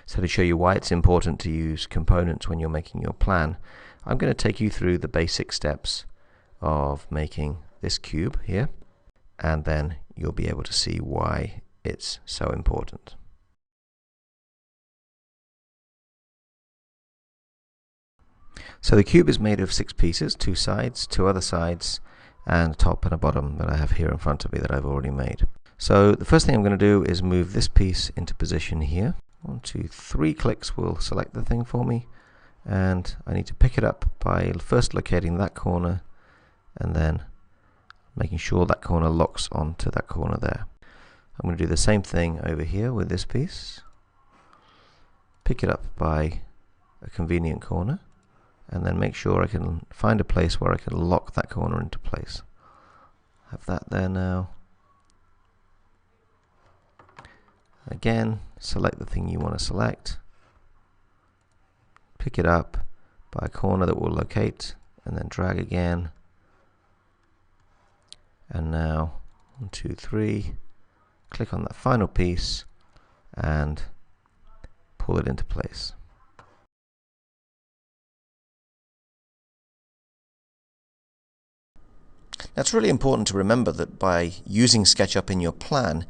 So to show you why it's important to use components when you're making your plan, I'm going to take you through the basic steps of making this cube here, and then you'll be able to see why it's so important. So the cube is made of 6 pieces, 2 sides, 2 other sides, and a top and a bottom that I have here in front of me that I've already made. So the first thing I'm going to do is move this piece into position here. 1, 2, 3 clicks will select the thing for me, and I need to pick it up by first locating that corner and then making sure that corner locks onto that corner there. I'm going to do the same thing over here with this piece. Pick it up by a convenient corner and then make sure I can find a place where I can lock that corner into place. Have that there now. Again, select the thing you want to select, pick it up by a corner that will locate, and then drag again. And now 1, 2, 3, click on that final piece and pull it into place. Now it's really important to remember that by using SketchUp in your plan,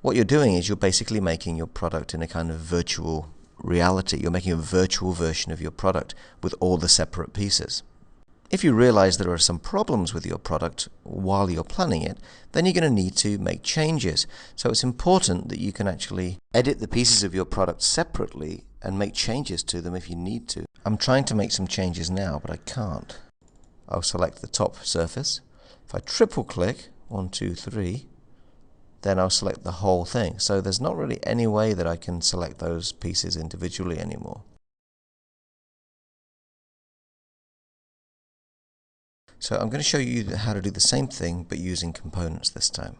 what you're doing is you're basically making your product in a kind of virtual reality. You're making a virtual version of your product with all the separate pieces. If you realize there are some problems with your product while you're planning it, then you're going to need to make changes. So it's important that you can actually edit the pieces of your product separately and make changes to them if you need to. I'm trying to make some changes now, but I can't. I'll select the top surface. If I triple click, 1, 2, 3, then I'll select the whole thing. So there's not really any way that I can select those pieces individually anymore. So I'm going to show you how to do the same thing but using components this time.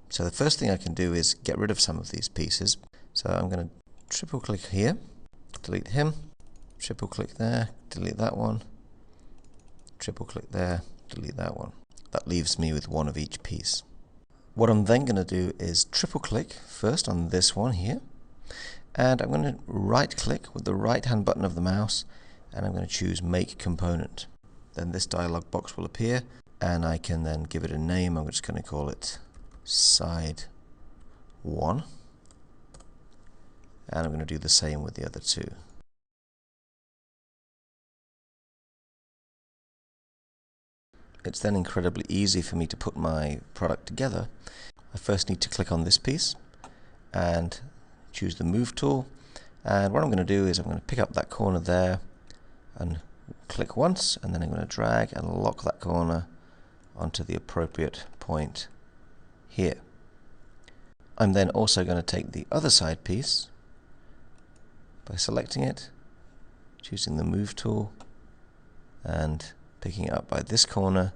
So the first thing I can do is get rid of some of these pieces. So I'm going to triple click here, delete him, triple click there, delete that one, triple click there, delete that one. That leaves me with one of each piece. What I'm then going to do is triple click first on this one here, and I'm going to right click with the right hand button of the mouse, and I'm going to choose Make Component. Then this dialog box will appear, and I can then give it a name. I'm just going to call it Side 1, and I'm going to do the same with the other 2. It's then incredibly easy for me to put my product together. I first need to click on this piece and choose the Move tool, and what I'm going to do is I'm going to pick up that corner there and click once, and then I'm going to drag and lock that corner onto the appropriate point here. I'm then also going to take the other side piece by selecting it, choosing the Move tool, and picking it up by this corner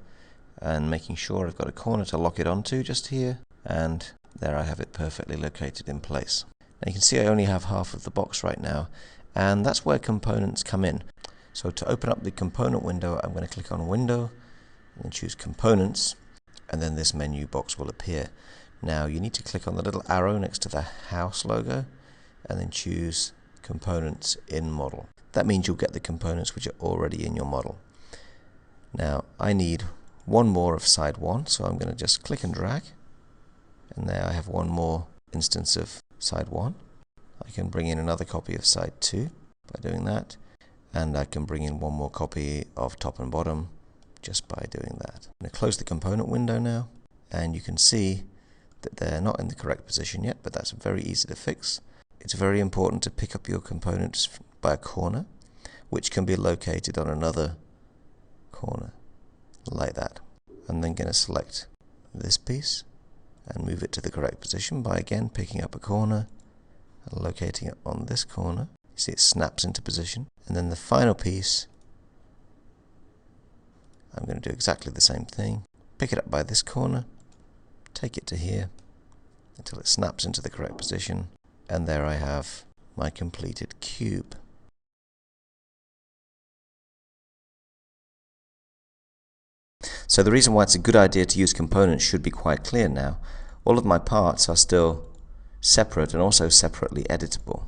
and making sure I've got a corner to lock it onto just here, and there I have it perfectly located in place. Now you can see I only have half of the box right now, and that's where components come in. So to open up the component window, I'm going to click on Window and then choose Components, and then this menu box will appear. Now you need to click on the little arrow next to the house logo and then choose Components in Model. That means you'll get the components which are already in your model. Now I need one more of side 1, so I'm going to just click and drag, and there I have one more instance of side 1. I can bring in another copy of side 2 by doing that, and I can bring in one more copy of top and bottom just by doing that. I'm going to close the component window now, and you can see that they're not in the correct position yet, but that's very easy to fix. It's very important to pick up your components by a corner, which can be located on another corner like that. I'm then going to select this piece and move it to the correct position by again picking up a corner and locating it on this corner. You see it snaps into position, and then the final piece I'm going to do exactly the same thing. Pick it up by this corner, take it to here until it snaps into the correct position, and there I have my completed cube. So the reason why it's a good idea to use components should be quite clear now. All of my parts are still separate and also separately editable.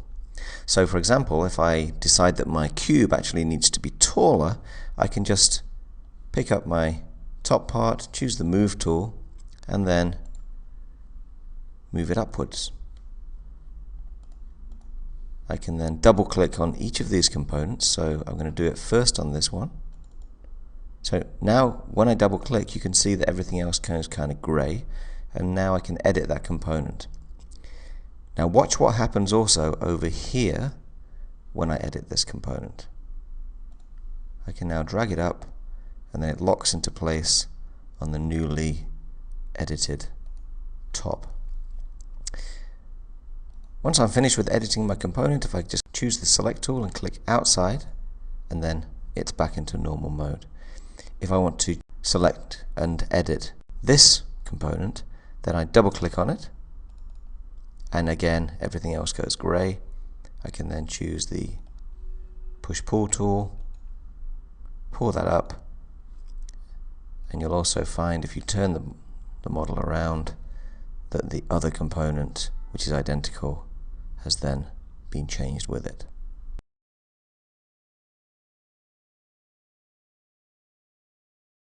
So for example, if I decide that my cube actually needs to be taller, I can just pick up my top part, choose the move tool, and then move it upwards. I can then double click on each of these components, so I'm going to do it first on this one. So now when I double click, you can see that everything else goes kind of grey, and now I can edit that component. Now watch what happens also over here when I edit this component. I can now drag it up, and then it locks into place on the newly edited top. Once I'm finished with editing my component, if I just choose the select tool and click outside, and then it's back into normal mode. If I want to select and edit this component, then I double click on it, and again everything else goes grey. I can then choose the push-pull tool, pull that up, and you'll also find if you turn the model around that the other component, which is identical, has then been changed with it.